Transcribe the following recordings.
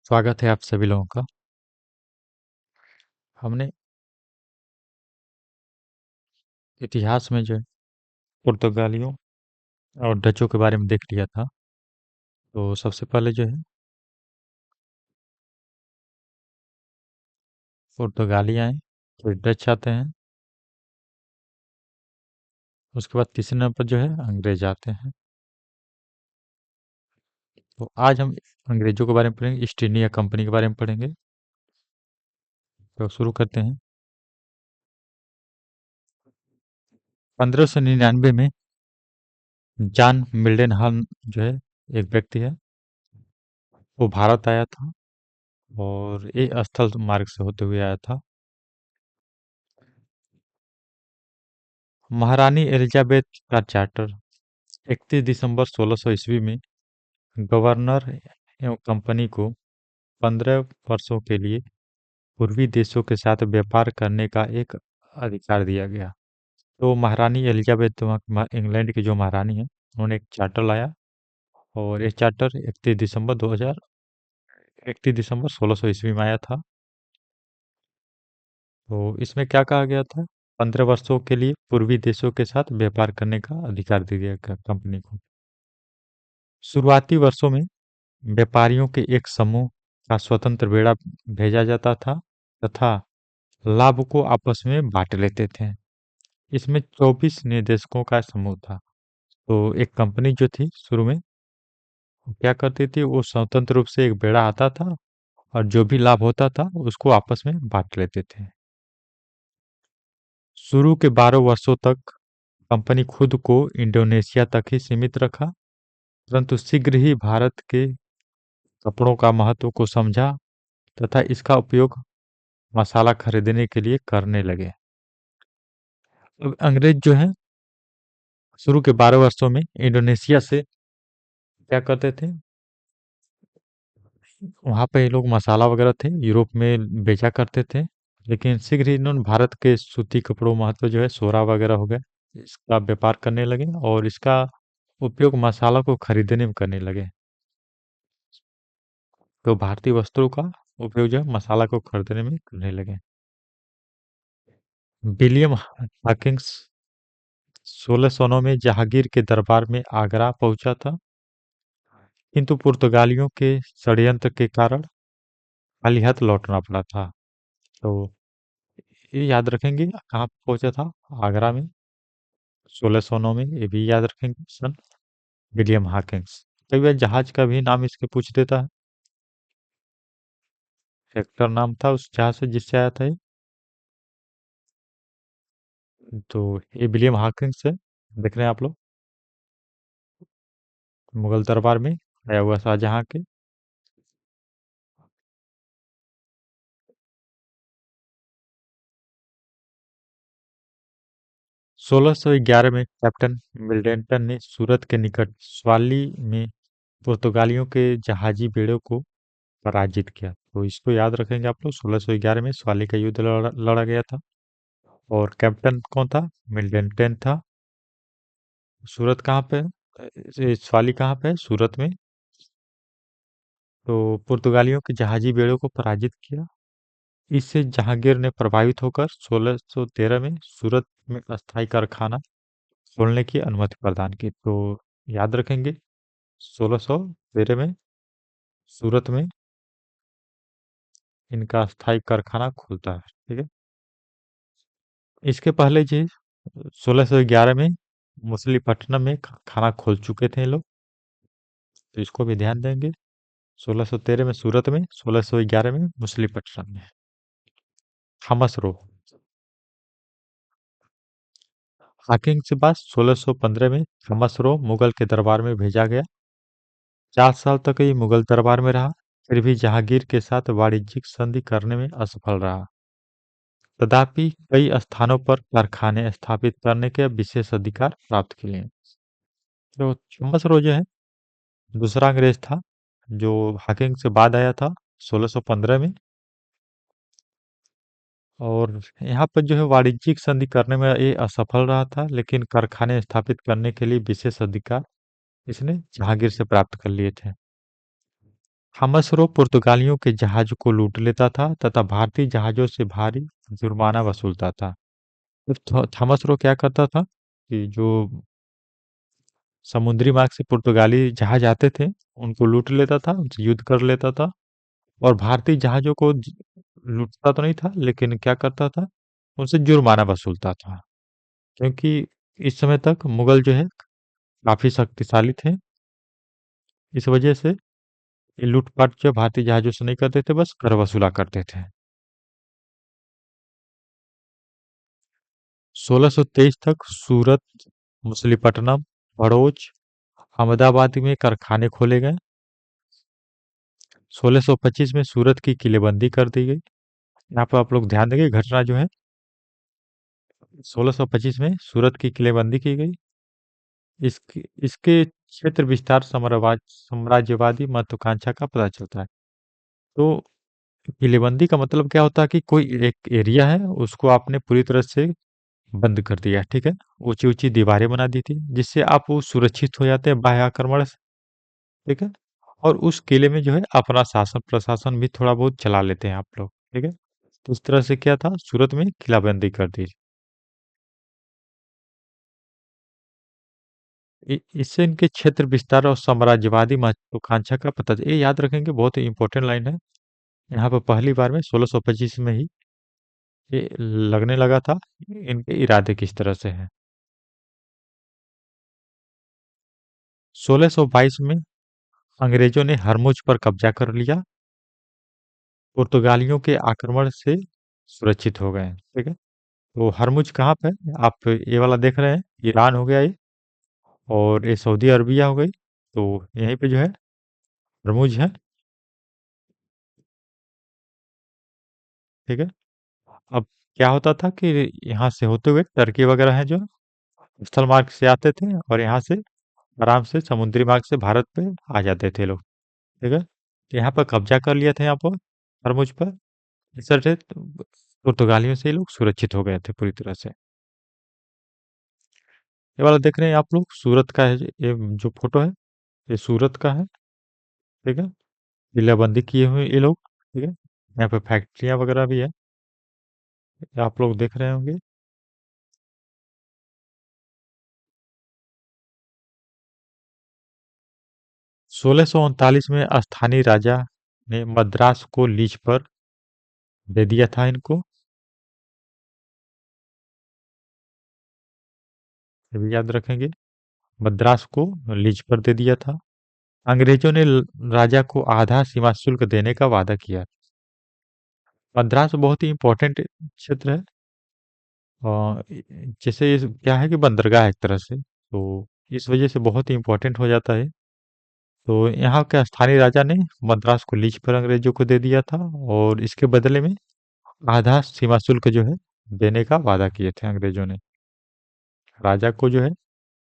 स्वागत है आप सभी लोगों का। हमने इतिहास में जो है पुर्तगालियों और डचों के बारे में देख लिया था। तो सबसे पहले जो है पुर्तगाली आए, फिर डच आते हैं, उसके बाद तीसरे नंबर पर जो है अंग्रेज आते हैं। तो आज हम अंग्रेजों के बारे में पढ़ेंगे, ईस्ट इंडिया कंपनी के बारे में पढ़ेंगे। तो शुरू करते हैं। 1599 में जॉन मिल्डनहम जो है एक व्यक्ति है, वो भारत आया था और ये स्थल मार्ग से होते हुए आया था। महारानी एलिजाबेथ का चार्टर 31 दिसंबर 1600 ईस्वी में गवर्नर एवं कंपनी को 15 वर्षों के लिए पूर्वी देशों के साथ व्यापार करने का एक अधिकार दिया गया। तो महारानी एलिजाबेथ तो इंग्लैंड की जो महारानी है, उन्होंने एक चार्टर लाया और ये चार्टर 31 दिसंबर 1600 ईस्वी में आया था। तो इसमें क्या कहा गया था? 15 वर्षों के लिए पूर्वी देशों के साथ व्यापार करने का अधिकार दिया गया कंपनी को। शुरुआती वर्षों में व्यापारियों के एक समूह का स्वतंत्र बेड़ा भेजा जाता था तथा लाभ को आपस में बांट लेते थे। इसमें 24 निदेशकों का समूह था। तो एक कंपनी जो थी शुरू में वो क्या करती थी, वो स्वतंत्र रूप से एक बेड़ा आता था और जो भी लाभ होता था उसको आपस में बांट लेते थे। शुरू के 12 वर्षों तक कंपनी खुद को इंडोनेशिया तक ही सीमित रखा, परंतु शीघ्र ही भारत के कपड़ों का महत्व को समझा तथा इसका उपयोग मसाला खरीदने के लिए करने लगे। अब अंग्रेज जो है शुरू के 12 वर्षों में इंडोनेशिया से क्या करते थे, वहाँ पे ये लोग मसाला वगैरह थे यूरोप में बेचा करते थे। लेकिन शीघ्र ही इन्होंने भारत के सूती कपड़ों महत्व जो है सोरा वगैरह हो गए, इसका व्यापार करने लगे और इसका उपयोग मसाला को खरीदने में करने लगे। तो भारतीय वस्त्रों का उपयोग जो है मसाला को खरीदने में करने लगे। विलियम हॉकिंस 1609 में जहांगीर के दरबार में आगरा पहुंचा था, किंतु पुर्तगालियों के षड्यंत्र के कारण खाली हाथ लौटना पड़ा था। तो ये याद रखेंगे कहाँ पहुंचा था, आगरा में 1609 में, ये भी याद रखेंगे सन। विलियम हॉकिंस कई बार जहाज का भी नाम इसके पूछ देता है। हेक्टर नाम था उस जहाज से जिससे आया था ये। तो ये विलियम हॉकिंस है, देख रहे हैं आप लोग, मुगल दरबार में आया हुआ शाहजहां के। 1611 में कैप्टन मिल्टन ने सूरत के निकट स्वाली में पुर्तगालियों के जहाजी बेड़ों को पराजित किया। तो इसको याद रखेंगे आप लोग, 1611 में स्वाली का युद्ध लड़ा गया था और कैप्टन कौन था? मिल्टन था। सूरत कहाँ पे है? स्वाली कहाँ पे है? सूरत में। तो पुर्तगालियों के जहाजी बेड़ों को पराजित किया। इससे जहांगीर ने प्रभावित होकर 1613 में सूरत में अस्थायी कारखाना खोलने की अनुमति प्रदान की। तो याद रखेंगे 1613 में सूरत में इनका अस्थायी कारखाना खुलता है। ठीक है। इसके पहले जी 1611 में मछलीपट्टनम में खाना खोल चुके थे ये लोग, तो इसको भी ध्यान देंगे। 1613 में सूरत में, 1611 में मछलीपट्टनम में। थॉमस रो हाकिंग के बाद 1615 में थॉमस रो मुगल के दरबार में भेजा गया। 4 साल तक ये मुगल दरबार में रहा, फिर भी जहांगीर के साथ वाणिज्यिक संधि करने में असफल रहा। तथापि कई स्थानों पर कारखाने स्थापित करने के विशेष अधिकार प्राप्त किए। तो थॉमस रो जो है दूसरा अंग्रेज था जो हाकिंग से बाद आया था 1615 में, और यहाँ पर जो है वाणिज्यिक संधि करने में ये असफल रहा था, लेकिन कारखाने स्थापित करने के लिए विशेष अधिकार इसने जहांगीर से प्राप्त कर लिए थे। थॉमस रो पुर्तगालियों के जहाज को लूट लेता था तथा भारतीय जहाजों से भारी जुर्माना वसूलता था। तो थॉमस रो क्या करता था कि जो समुद्री मार्ग से पुर्तगाली जहाज आते थे, उनको लूट लेता था, उनसे युद्ध कर लेता था और भारतीय जहाज़ों को लूटता तो नहीं था, लेकिन क्या करता था, उनसे जुर्माना वसूलता था। क्योंकि इस समय तक मुगल जो है काफ़ी शक्तिशाली थे, इस वजह से ये लूटपाट जो भारतीय जहाज़ों से नहीं करते थे, बस कर वसूला करते थे। 1623 तक सूरत, मछलीपट्टनम, भरूच, अहमदाबाद में कारखाने खोले गए। 1625 में सूरत की किलेबंदी कर दी गई। यहाँ पर आप लोग ध्यान देंगे घटना जो है 1625 में सूरत की किलेबंदी की गई। इसके इसके क्षेत्र विस्तार साम्राज्यवादी महत्वाकांक्षा का पता चलता है। तो किलेबंदी का मतलब क्या होता है कि कोई एक एरिया है उसको आपने पूरी तरह से बंद कर दिया, ठीक है। ऊंची ऊंची दीवारें बना दी थी जिससे आप वो सुरक्षित हो जाते हैं बाह्य आक्रमण से, ठीक है। और उस किले में जो है अपना शासन प्रशासन भी थोड़ा बहुत चला लेते हैं आप लोग, ठीक है। तो इस तरह से क्या था, सूरत में किलाबंदी कर दी। इससे इनके क्षेत्र विस्तार और साम्राज्यवादी महत्वाकांक्षा का पता ये याद रखेंगे, बहुत ही इंपॉर्टेंट लाइन है। यहाँ पर पहली बार में 1625 में ही ये लगने लगा था इनके इरादे किस तरह से हैं। 1622 में अंग्रेजों ने हरमुज पर कब्जा कर लिया, पुर्तगालियों के आक्रमण से सुरक्षित हो गए, ठीक है। तो हरमुज कहाँ पे है? आप ये वाला देख रहे हैं, ईरान हो गया ये, और ये सऊदी अरबिया हो गई। तो यहीं पे जो है हरमुज है, ठीक है। अब क्या होता था कि यहाँ से होते हुए टर्की वगैरह है जो स्थल मार्ग से आते थे और यहाँ से आराम से समुद्री मार्ग से भारत पे आ जाते थे लोग, ठीक है। तो यहाँ पर कब्जा कर लिया था यहाँ पर हरमुज पर। इस तरह से पुर्तगालियों से ये लोग सुरक्षित हो गए थे पूरी तरह से। ये वाला देख रहे हैं आप लोग, सूरत का है ये जो फोटो है, ये सूरत का है, ठीक है। किलाबंदी किए हुए ये लोग, ठीक है। यहाँ पे फैक्ट्रियाँ वगैरह भी है, ये आप लोग देख रहे होंगे। 1639 में स्थानीय राजा ने मद्रास को लीज पर दे दिया था इनको, ये भी याद रखेंगे। मद्रास को लीज पर दे दिया था। अंग्रेजों ने राजा को आधा सीमा शुल्क देने का वादा किया। मद्रास बहुत ही इंपॉर्टेंट क्षेत्र है। और जैसे क्या है कि बंदरगाह है एक तरह से, तो इस वजह से बहुत ही इंपॉर्टेंट हो जाता है। तो यहाँ के स्थानीय राजा ने मद्रास को लीज पर अंग्रेजों को दे दिया था और इसके बदले में आधा सीमा शुल्क जो है देने का वादा किए थे अंग्रेजों ने। राजा को जो है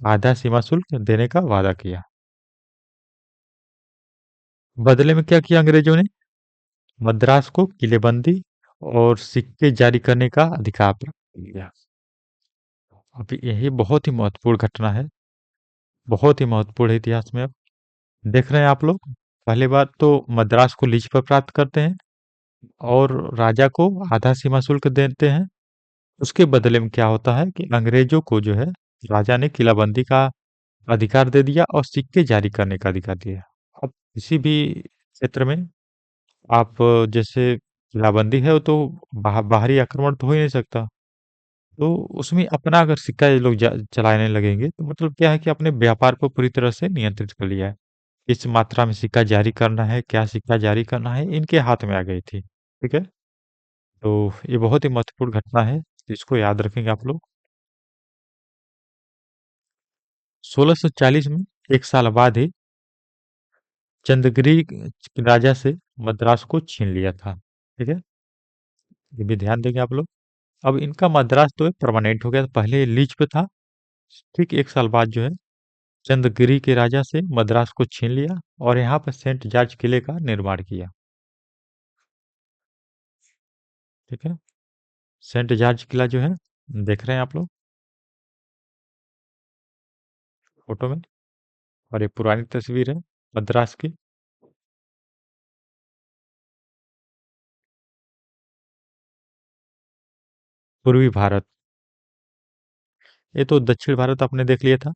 आधा सीमा शुल्क देने का वादा किया। बदले में क्या किया अंग्रेजों ने, मद्रास को किलेबंदी और सिक्के जारी करने का अधिकार प्राप्त कर लिया। अब यही बहुत ही महत्वपूर्ण घटना है, बहुत ही महत्वपूर्ण है इतिहास में। अब देख रहे हैं आप लोग, पहली बार तो मद्रास को लीज पर प्राप्त करते हैं और राजा को आधा सीमा शुल्क देते हैं। उसके बदले में क्या होता है कि अंग्रेजों को जो है राजा ने किलाबंदी का अधिकार दे दिया और सिक्के जारी करने का अधिकार दिया। अब किसी भी क्षेत्र में आप जैसे किलाबंदी है वो तो बाहरी आक्रमण तो हो ही नहीं सकता। तो उसमें अपना अगर सिक्का ये लोग चलाने लगेंगे तो मतलब क्या है कि अपने व्यापार को पूरी तरह से नियंत्रित कर लिया है। किस मात्रा में सिक्का जारी करना है, क्या सिक्का जारी करना है, इनके हाथ में आ गई थी, ठीक है। तो ये बहुत ही महत्वपूर्ण घटना है, तो इसको याद रखेंगे आप लोग। 1640 में एक साल बाद ही चंद्रगिरी राजा से मद्रास को छीन लिया था, ठीक है। ये भी ध्यान देंगे आप लोग। अब इनका मद्रास तो परमानेंट हो गया, पहले लीज पे था। ठीक एक साल बाद जो है चंद्रगिरी के राजा से मद्रास को छीन लिया और यहाँ पर सेंट जॉर्ज किले का निर्माण किया, ठीक है। सेंट जॉर्ज किला जो है देख रहे हैं आप लोग फोटो में, और ये पुरानी तस्वीर है मद्रास की। पूर्वी भारत। ये तो दक्षिण भारत आपने देख लिया था,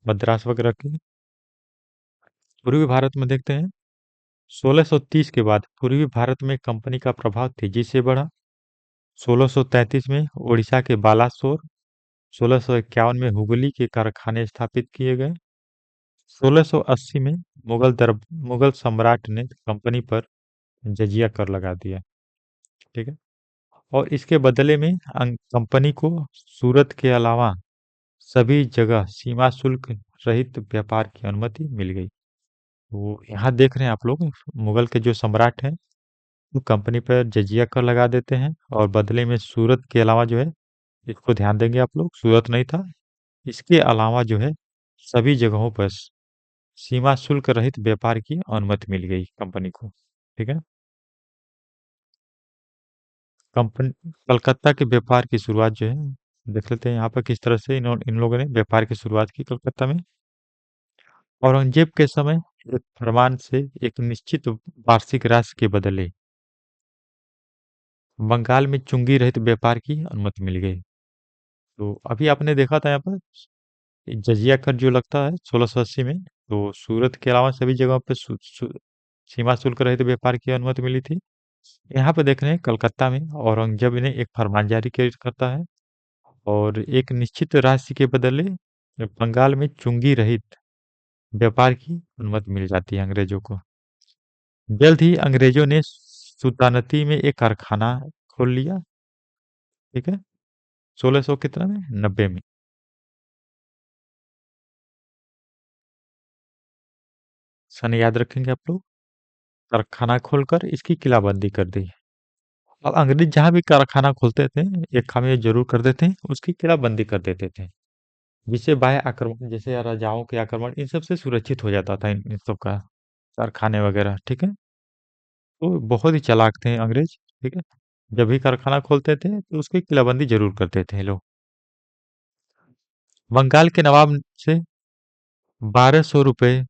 मद्रास वगैरह की। पूर्वी भारत में देखते हैं, 1630 के बाद पूर्वी भारत में कंपनी का प्रभाव तेजी से बढ़ा। 1633 में ओडिशा के बालासोर, 1651 में हुगली के कारखाने स्थापित किए गए। 1680 में मुगल सम्राट ने कंपनी पर जजिया कर लगा दिया। ठीक है। और इसके बदले में कंपनी को सूरत के अलावा सभी जगह सीमा शुल्क रहित व्यापार की अनुमति मिल गई। तो यहाँ देख रहे हैं आप लोग, मुगल के जो सम्राट हैं वो कंपनी पर जजिया कर लगा देते हैं, और बदले में सूरत के अलावा जो है, इसको ध्यान देंगे आप लोग, सूरत नहीं था, इसके अलावा जो है सभी जगहों पर सीमा शुल्क रहित व्यापार की अनुमति मिल गई कंपनी को। ठीक है। कंपनी कलकत्ता के व्यापार की शुरुआत जो है, देख लेते हैं यहाँ पर किस तरह से इन लोगों ने व्यापार की शुरुआत की कलकत्ता में। औरंगजेब के समय एक फरमान से एक निश्चित वार्षिक राशि के बदले बंगाल में चुंगी रहित व्यापार की अनुमति मिल गई। तो अभी आपने देखा था यहाँ पर जजिया कर जो लगता है 1680 में, तो सूरत के अलावा सभी जगहों पे सीमा शुल्क रहित व्यापार की अनुमति मिली थी। यहाँ पे देख रहे हैं कलकत्ता में औरंगजेब ने एक फरमान जारी करता है, और एक निश्चित राशि के बदले बंगाल में चुंगी रहित व्यापार की अनुमति मिल जाती है अंग्रेजों को। जल्द ही अंग्रेजों ने सुल्तानती में एक कारखाना खोल लिया। ठीक है। 1600 कितना में, 90 में। सन याद रखेंगे आप लोग। कारखाना खोलकर इसकी किलाबंदी कर दी। अब अंग्रेज जहां भी कारखाना खोलते थे, एक काम ये जरूर कर देते हैं, उसकी किलाबंदी कर देते थे, जिससे बाह्य आक्रमण जैसे राजाओं के आक्रमण इन सब से सुरक्षित हो जाता था, इन सब का कारखाने वगैरह। ठीक है। तो बहुत ही चालाक थे अंग्रेज। ठीक है। जब भी कारखाना खोलते थे तो उसकी किलाबंदी जरूर करते थे ये लोग। बंगाल के नवाब से 1200 रुपये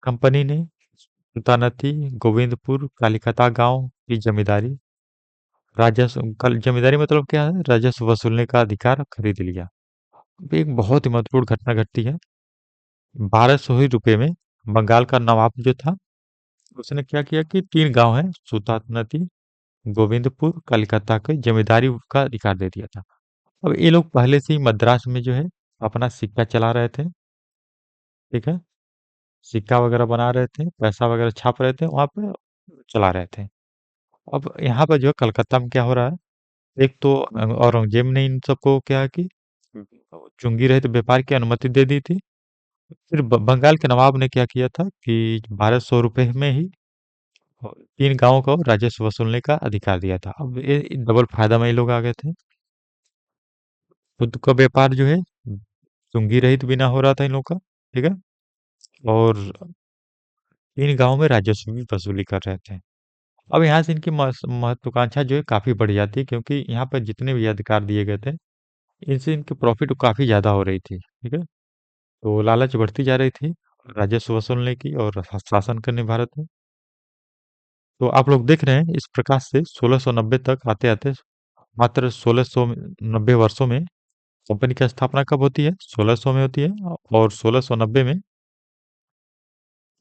कंपनी ने सुल्तानती गोविंदपुर कालिकता गांव की जमींदारी, राजस्व जमींदारी मतलब क्या है, राजस्व वसूलने का अधिकार खरीद लिया। अब एक बहुत ही महत्वपूर्ण घटना घटती है। 1200 ही रुपये में बंगाल का नवाब जो था, उसने क्या किया कि 3 गांव है सुल्तानती गोविंदपुर कलकत्ता के जमींदारी का अधिकार दे दिया था। अब ये लोग पहले से ही मद्रास में जो है अपना सिक्का चला रहे थे। ठीक है। सिक्का वगैरह बना रहे थे, पैसा वगैरह छाप रहे थे वहां पे, चला रहे थे। अब यहाँ पर जो है कलकत्ता में क्या हो रहा है, एक तो औरंगजेब ने इन सबको क्या है कि चुंगी रहित व्यापार की अनुमति दे दी थी। फिर बंगाल के नवाब ने क्या किया था कि 1200 रुपये में ही 3 गांवों को राजस्व वसूलने का अधिकार दिया था। अब ये डबल फायदा में ये लोग आ गए थे। खुद का व्यापार जो है चुंगी रहित बिना हो रहा था इन लोग का। ठीक है। और 3 गांवों में राजस्व भी वसूली कर रहे थे। अब यहाँ से इनकी महत्वाकांक्षा जो है काफी बढ़ जाती है, क्योंकि यहाँ पर जितने भी अधिकार दिए गए थे, इनसे इनकी प्रॉफिट काफी ज्यादा हो रही थी। ठीक है। तो लालच बढ़ती जा रही थी राजस्व वसूलने की और शासन करने भारत में। तो आप लोग देख रहे हैं इस प्रकार से 1690 तक आते आते मात्र 1690 वर्षों में कंपनी की स्थापना कब होती है, 1600 में होती है। और 1690 में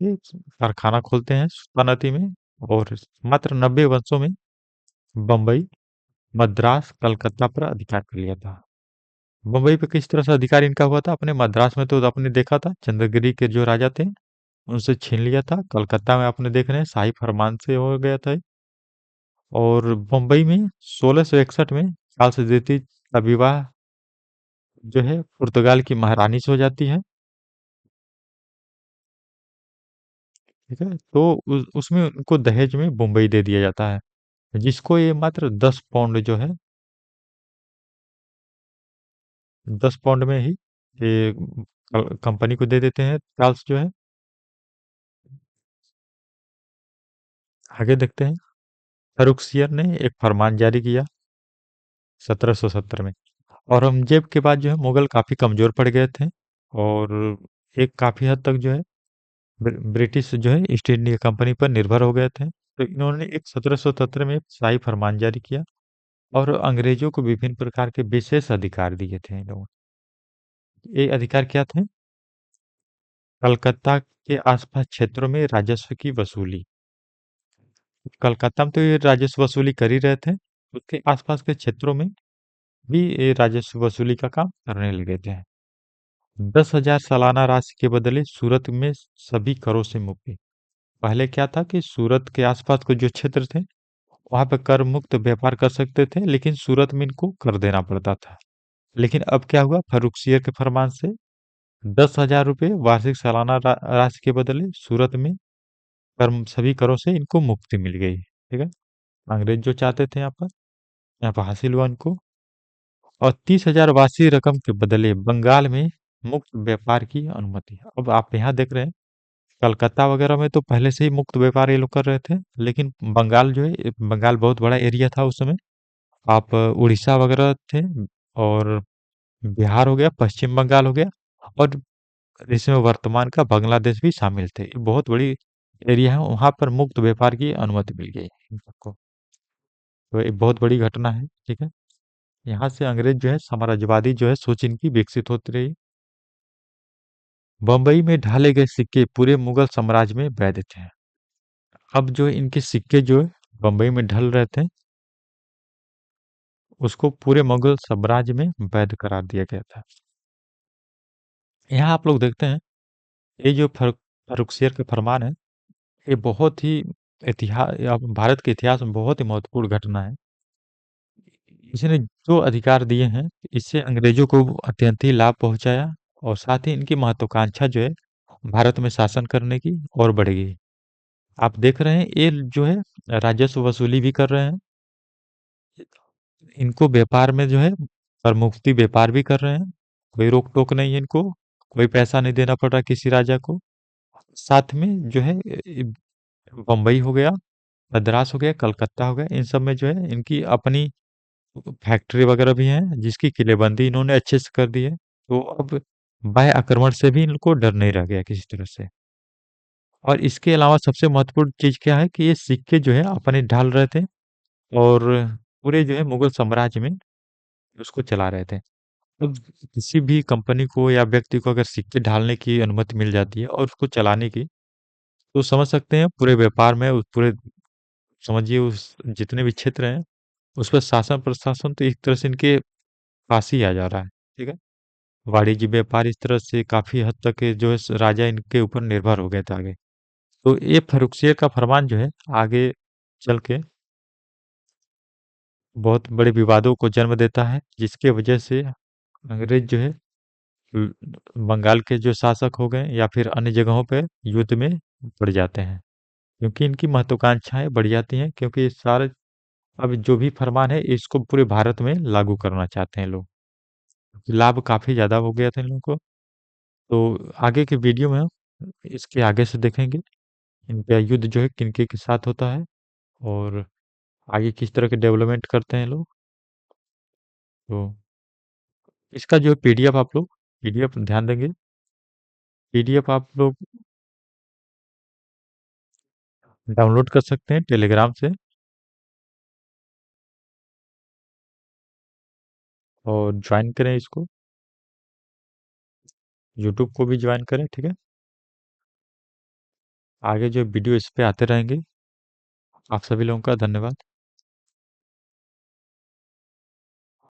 ये कारखाना खोलते हैं सुल्तानती में। और मात्र 90 वर्षों में बम्बई, मद्रास, कलकत्ता पर अधिकार कर लिया था। बम्बई पे किस तरह से अधिकार इनका हुआ था, अपने मद्रास में तो आपने देखा था चंद्रगिरी के जो राजा थे उनसे छीन लिया था। कलकत्ता में आपने देख रहे हैं शाही फरमान से हो गया था। और बम्बई में 1661 में चार्ल्स द्वितीय का विवाह जो है पुर्तगाल की महारानी से हो जाती है। ठीक है। तो उसमें उनको दहेज में मुंबई दे दिया जाता है, जिसको ये मात्र 10 पाउंड जो है, 10 पाउंड में ही ये कंपनी को दे देते हैं चार्ल्स जो है। आगे देखते हैं। फर्रुखसियर ने एक फरमान जारी किया 1770 में। औरंगजेब के बाद जो है मुगल काफी कमजोर पड़ गए थे, और एक काफी हद तक जो है ब्रिटिश जो है ईस्ट इंडिया कंपनी पर निर्भर हो गए थे। तो इन्होंने एक 1777 में एक शाही फरमान जारी किया और अंग्रेजों को विभिन्न प्रकार के विशेष अधिकार दिए थे इन लोगों ने। ये अधिकार क्या थे? कलकत्ता के आसपास क्षेत्रों में राजस्व की वसूली। कलकत्ता में तो ये राजस्व वसूली कर ही रहे थे, उसके आसपास के क्षेत्रों में भी ये राजस्व वसूली का काम करने लगे थे। 10,000 सालाना राशि के बदले सूरत में सभी करों से मुक्ति। पहले क्या था कि सूरत के आसपास के जो क्षेत्र थे वहां पे कर मुक्त व्यापार कर सकते थे, लेकिन सूरत में इनको कर देना पड़ता था। लेकिन अब क्या हुआ, फर्रुखसियर के फरमान से 10,000 रुपये वार्षिक सालाना राशि के बदले सूरत में सभी करों से इनको मुक्ति मिल गई। ठीक है, अंग्रेज जो चाहते थे यहाँ पर हासिल हुआ इनको। और 30,000 वार्षिक रकम के बदले बंगाल में मुक्त व्यापार की अनुमति। अब आप यहाँ देख रहे हैं, कलकत्ता वगैरह में तो पहले से ही मुक्त व्यापार ये लोग कर रहे थे, लेकिन बंगाल जो है, बंगाल बहुत बड़ा एरिया था उस समय। आप उड़ीसा वगैरह थे, और बिहार हो गया, पश्चिम बंगाल हो गया, और इसमें वर्तमान का बांग्लादेश भी शामिल थे। ये बहुत बड़ी एरिया है, वहां पर मुक्त व्यापार की अनुमति मिल गई इन सबको। तो ये बहुत बड़ी घटना है। ठीक है, यहाँ से अंग्रेज जो है साम्राज्यवादी जो है सोच इनकी विकसित होती रही। बंबई में ढाले गए सिक्के पूरे मुगल साम्राज्य में वैध थे। अब जो इनके सिक्के जो है बंबई में ढल रहे थे, उसको पूरे मुगल साम्राज्य में वैध करार दिया गया था। यहाँ आप लोग देखते हैं, ये जो फर्रुखसियर का फरमान है, ये बहुत ही इतिहास, भारत के इतिहास में बहुत ही महत्वपूर्ण घटना है। इसने जो अधिकार दिए हैं, इससे अंग्रेजों को अत्यंत ही लाभ पहुंचाया, और साथ ही इनकी महत्वाकांक्षा जो है भारत में शासन करने की और बढ़ेगी। आप देख रहे हैं, ये जो है राजस्व वसूली भी कर रहे हैं, इनको व्यापार में जो है कर मुक्ति व्यापार भी कर रहे हैं, कोई रोक टोक नहीं है इनको, कोई पैसा नहीं देना पड़ रहा किसी राजा को। साथ में जो है बम्बई हो गया, मद्रास हो गया, कलकत्ता हो गया, इन सब में जो है इनकी अपनी फैक्ट्री वगैरह भी है, जिसकी किलेबंदी इन्होंने अच्छे से कर दी है। तो अब बाह्य आक्रमण से भी इनको डर नहीं रह गया किसी तरह से। और इसके अलावा सबसे महत्वपूर्ण चीज क्या है कि ये सिक्के जो है अपने ढाल रहे थे, और पूरे जो है मुगल साम्राज्य में उसको चला रहे थे। अब किसी भी कंपनी को या व्यक्ति को अगर सिक्के ढालने की अनुमति मिल जाती है और उसको चलाने की, तो समझ सकते हैं पूरे व्यापार में उस पूरे, समझिए उस जितने भी क्षेत्र हैं उस पर शासन प्रशासन तो एक तरह से इनके पास ही आ जा रहा है। ठीक है, वाणिज्य व्यापार इस तरह से काफी हद तक ये जो है राजा इनके ऊपर निर्भर हो गए थे आगे। तो ये फर्रुखसियर का फरमान जो है आगे चल के बहुत बड़े विवादों को जन्म देता है, जिसके वजह से अंग्रेज जो है ल- बंगाल के जो शासक हो गए या फिर अन्य जगहों पे युद्ध में पड़ जाते हैं, क्योंकि इनकी महत्वाकांक्षाएं बढ़ जाती हैं, क्योंकि ये सारे अब जो भी फरमान है इसको पूरे भारत में लागू करना चाहते हैं लोग। लाभ काफी ज्यादा हो गया था इन लोगों को। तो आगे के वीडियो में हम इसके आगे से देखेंगे इनका युद्ध जो है किनके के साथ होता है, और आगे किस तरह के डेवलपमेंट करते हैं लोग। तो इसका जो पीडीएफ आप लोग, पीडीएफ ध्यान देंगे, पीडीएफ आप लोग डाउनलोड कर सकते हैं टेलीग्राम से, और ज्वाइन करें इसको, यूट्यूब को भी ज्वाइन करें। ठीक है, आगे जो वीडियो इस पे आते रहेंगे। आप सभी लोगों का धन्यवाद।